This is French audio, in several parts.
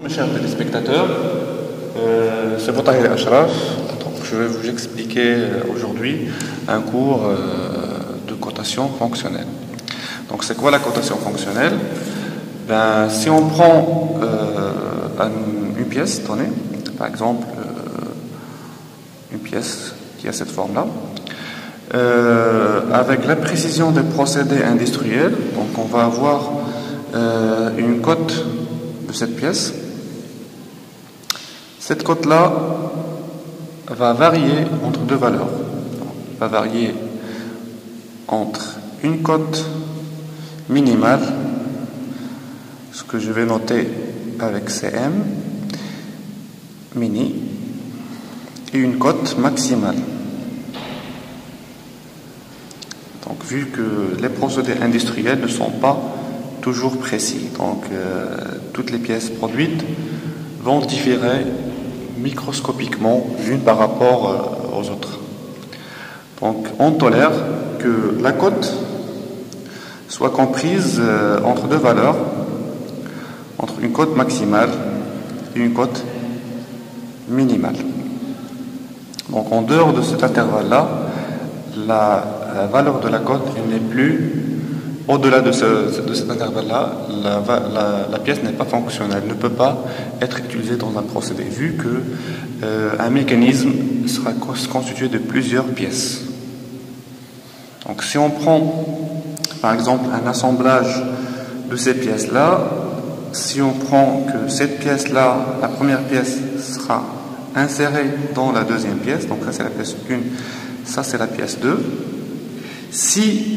Mes chers téléspectateurs, c'est votre Tahir Ashraf. Donc, je vais vous expliquer aujourd'hui un cours de cotation fonctionnelle. Donc, c'est quoi la cotation fonctionnelle? Si on prend une pièce donnée, par exemple une pièce qui a cette forme-là, avec la précision des procédés industriels, donc on va avoir une cote de cette pièce. Cette cote-là va varier entre deux valeurs. Va varier entre une cote minimale, ce que je vais noter avec CM, mini, et une cote maximale. Donc, vu que les procédés industriels ne sont pas toujours précis, donc toutes les pièces produites vont différer microscopiquement l'une par rapport aux autres. Donc on tolère que la cote soit comprise entre deux valeurs, entre une cote maximale et une cote minimale. Donc en dehors de cet intervalle-là, la valeur de la cote n'est plus au-delà de cet intervalle-là, la pièce n'est pas fonctionnelle, ne peut pas être utilisée dans un procédé, vu que un mécanisme sera constitué de plusieurs pièces. Donc si on prend par exemple un assemblage de ces pièces-là, si on prend que cette pièce-là, la première pièce sera insérée dans la deuxième pièce, donc ça c'est la pièce 1, ça c'est la pièce 2, si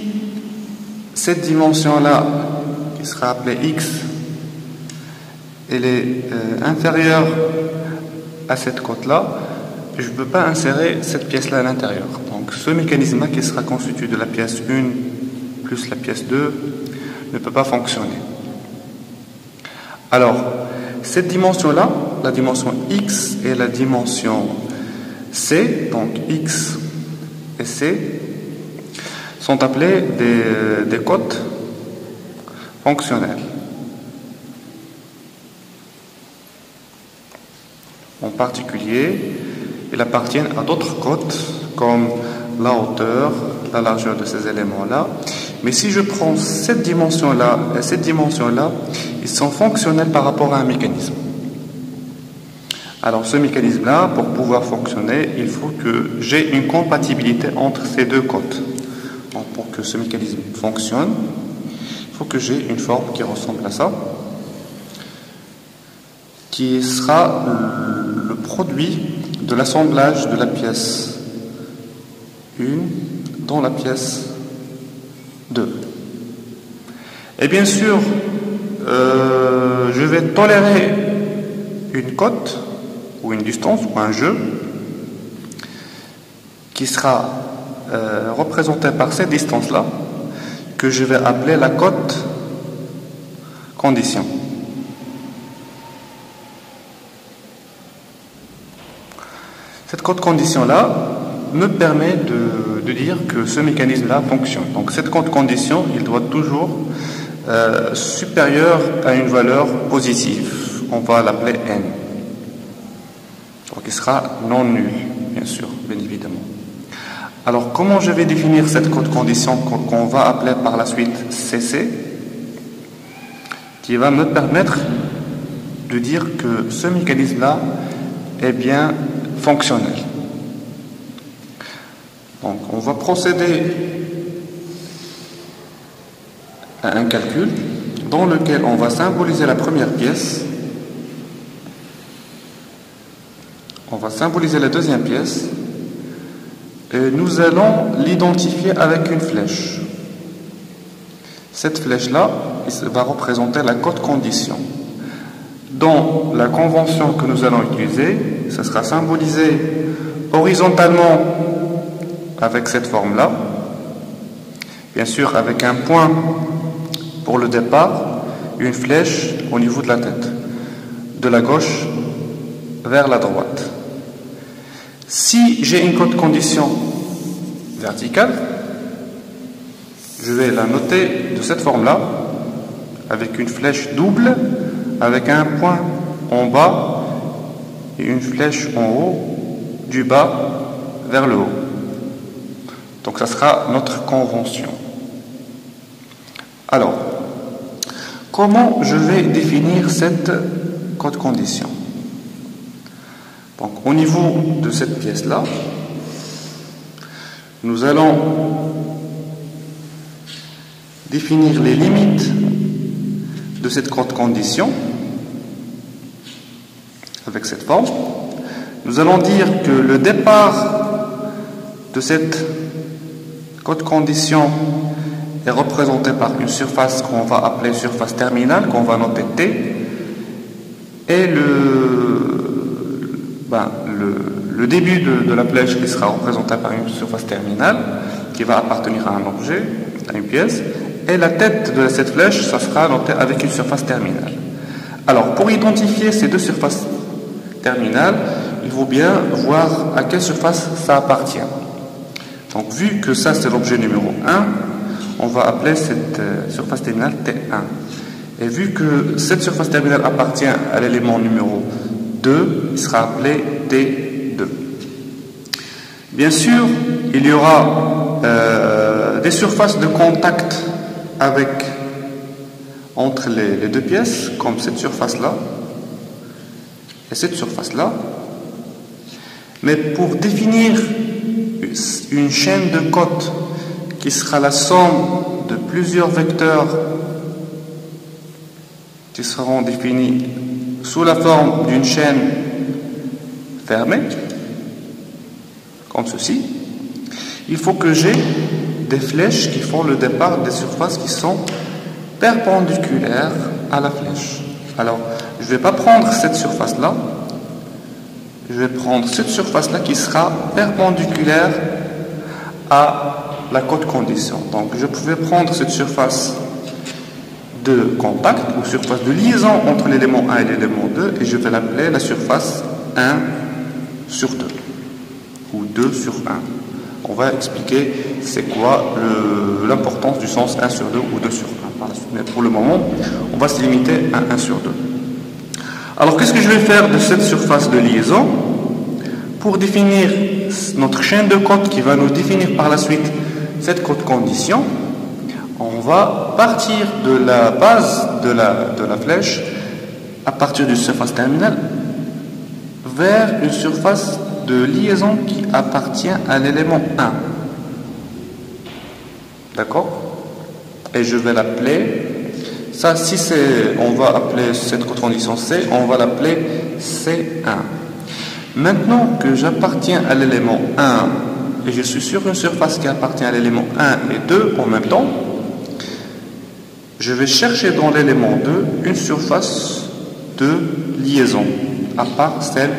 cette dimension-là, qui sera appelée X, elle est inférieure à cette cote-là, je ne peux pas insérer cette pièce-là à l'intérieur. Donc ce mécanisme-là qui sera constitué de la pièce 1 plus la pièce 2 ne peut pas fonctionner. Alors, cette dimension-là, la dimension X et la dimension C, donc X et C, sont appelés des cotes fonctionnelles. En particulier, ils appartiennent à d'autres cotes comme la hauteur, la largeur de ces éléments-là. Mais si je prends cette dimension-là et cette dimension-là, ils sont fonctionnels par rapport à un mécanisme. Alors ce mécanisme-là, pour pouvoir fonctionner, il faut que j'ai une compatibilité entre ces deux cotes. Donc, pour que ce mécanisme fonctionne, il faut que j'ai une forme qui ressemble à ça, qui sera le produit de l'assemblage de la pièce 1 dans la pièce 2. Et bien sûr, je vais tolérer une cote ou une distance ou un jeu qui sera représentée par cette distance-là, que je vais appeler la cote condition. Cette cote condition-là me permet de dire que ce mécanisme-là fonctionne. Donc cette cote condition, il doit toujours supérieur à une valeur positive. On va l'appeler n. Donc il sera non nul, bien sûr, bien évidemment. Alors, comment je vais définir cette cote condition qu'on va appeler par la suite CC, qui va me permettre de dire que ce mécanisme-là est bien fonctionnel. Donc, on va procéder à un calcul dans lequel on va symboliser la première pièce, on va symboliser la deuxième pièce, et nous allons l'identifier avec une flèche. Cette flèche-là va représenter la cote condition. Dans la convention que nous allons utiliser, ça sera symbolisé horizontalement avec cette forme-là, bien sûr avec un point pour le départ, une flèche au niveau de la tête, de la gauche vers la droite. Si j'ai une cote condition verticale, je vais la noter de cette forme-là, avec une flèche double, avec un point en bas et une flèche en haut, du bas vers le haut. Donc ça sera notre convention. Alors, comment je vais définir cette code condition? Donc au niveau de cette pièce-là, nous allons définir les limites de cette code condition avec cette forme. Nous allons dire que le départ de cette code condition est représenté par une surface qu'on va appeler surface terminale, qu'on va noter T, et le début de la flèche qui sera représenté par une surface terminale qui va appartenir à un objet, à une pièce, et la tête de cette flèche, ça sera noté avec une surface terminale. Alors, pour identifier ces deux surfaces terminales, il faut bien voir à quelle surface ça appartient. Donc, vu que ça c'est l'objet numéro 1, on va appeler cette surface terminale T1. Et vu que cette surface terminale appartient à l'élément numéro 2, il sera appelé T2. Bien sûr, il y aura des surfaces de contact entre les deux pièces, comme cette surface-là et cette surface-là. Mais pour définir une chaîne de cotes qui sera la somme de plusieurs vecteurs qui seront définis sous la forme d'une chaîne fermée, comme ceci, il faut que j'ai des flèches qui font le départ des surfaces qui sont perpendiculaires à la flèche. Alors, je ne vais pas prendre cette surface-là, je vais prendre cette surface-là qui sera perpendiculaire à la code condition. Donc, je pouvais prendre cette surface de contact ou surface de liaison entre l'élément 1 et l'élément 2 et je vais l'appeler la surface 1 sur 2 ou 2 sur 1. On va expliquer c'est quoi l'importance du sens 1 sur 2 ou 2 sur 1 par la suite. Mais pour le moment, on va se limiter à 1 sur 2. Alors, qu'est-ce que je vais faire de cette surface de liaison? Pour définir notre chaîne de codes qui va nous définir par la suite cette code condition, on va partir de la base de la flèche à partir d'une surface terminale vers une surface de liaison qui appartient à l'élément 1. D'accord? Et je vais l'appeler, ça si on va appeler cette code condition C, on va l'appeler C1. Maintenant que j'appartiens à l'élément 1 et je suis sur une surface qui appartient à l'élément 1 et 2 en même temps, je vais chercher dans l'élément 2 une surface de liaison, à part celle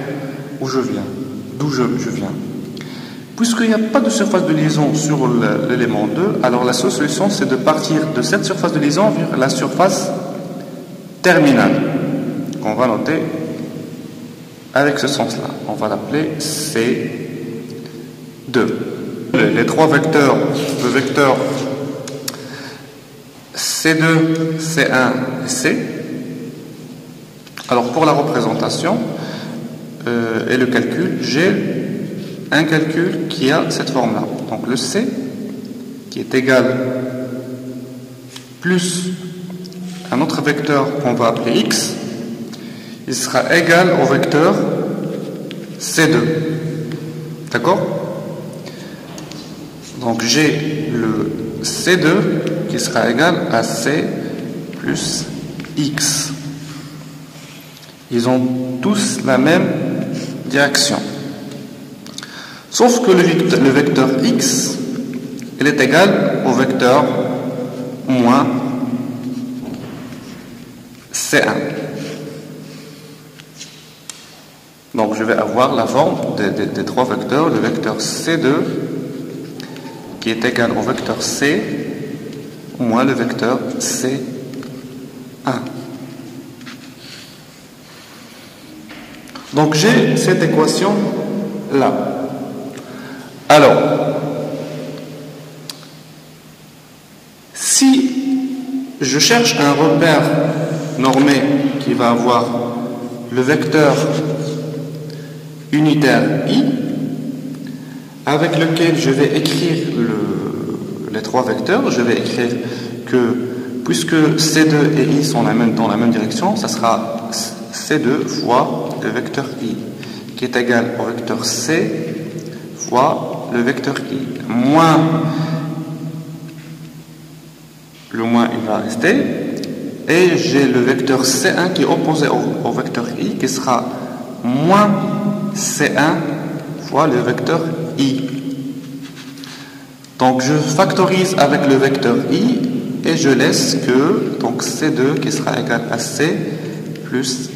où je viens, d'où je viens. Puisqu'il n'y a pas de surface de liaison sur l'élément 2, alors la seule solution c'est de partir de cette surface de liaison vers la surface terminale, qu'on va noter avec ce sens-là. On va l'appeler C2. Les trois vecteurs, le vecteur C2, C1 et C. Alors pour la représentation et le calcul, j'ai un calcul qui a cette forme-là. Donc le C qui est égal plus un autre vecteur qu'on va appeler X, il sera égal au vecteur C2. D'accord? Donc j'ai le C2 qui sera égal à C plus X. Ils ont tous la même direction. Sauf que le vecteur X, il est égal au vecteur moins C1. Donc je vais avoir la forme des trois vecteurs, le vecteur C2 qui est égal au vecteur C moins le vecteur C1. Donc j'ai cette équation là. Alors, si je cherche un repère normé qui va avoir le vecteur unitaire I, avec lequel je vais écrire les trois vecteurs. Je vais écrire que, puisque C2 et I sont dans la même direction, ça sera C2 fois le vecteur I, qui est égal au vecteur C fois le vecteur I. Moins, le moins il va rester, et j'ai le vecteur C1 qui est opposé au vecteur I, qui sera moins C1 fois le vecteur I. Donc je factorise avec le vecteur I et je laisse que donc C2 qui sera égal à C plus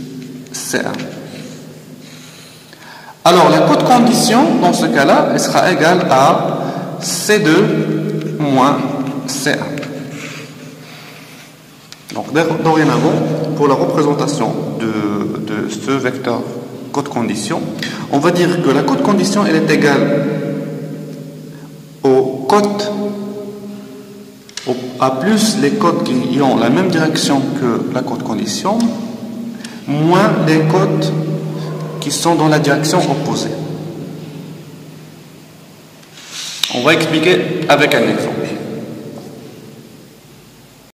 C1. Alors la cote condition dans ce cas-là, elle sera égale à C2 moins C1. Donc dorénavant, pour la représentation de ce vecteur cote condition, on va dire que la cote condition elle est égale aux cotes à plus les cotes qui ont la même direction que la cote condition moins les cotes qui sont dans la direction opposée. On va expliquer avec un exemple.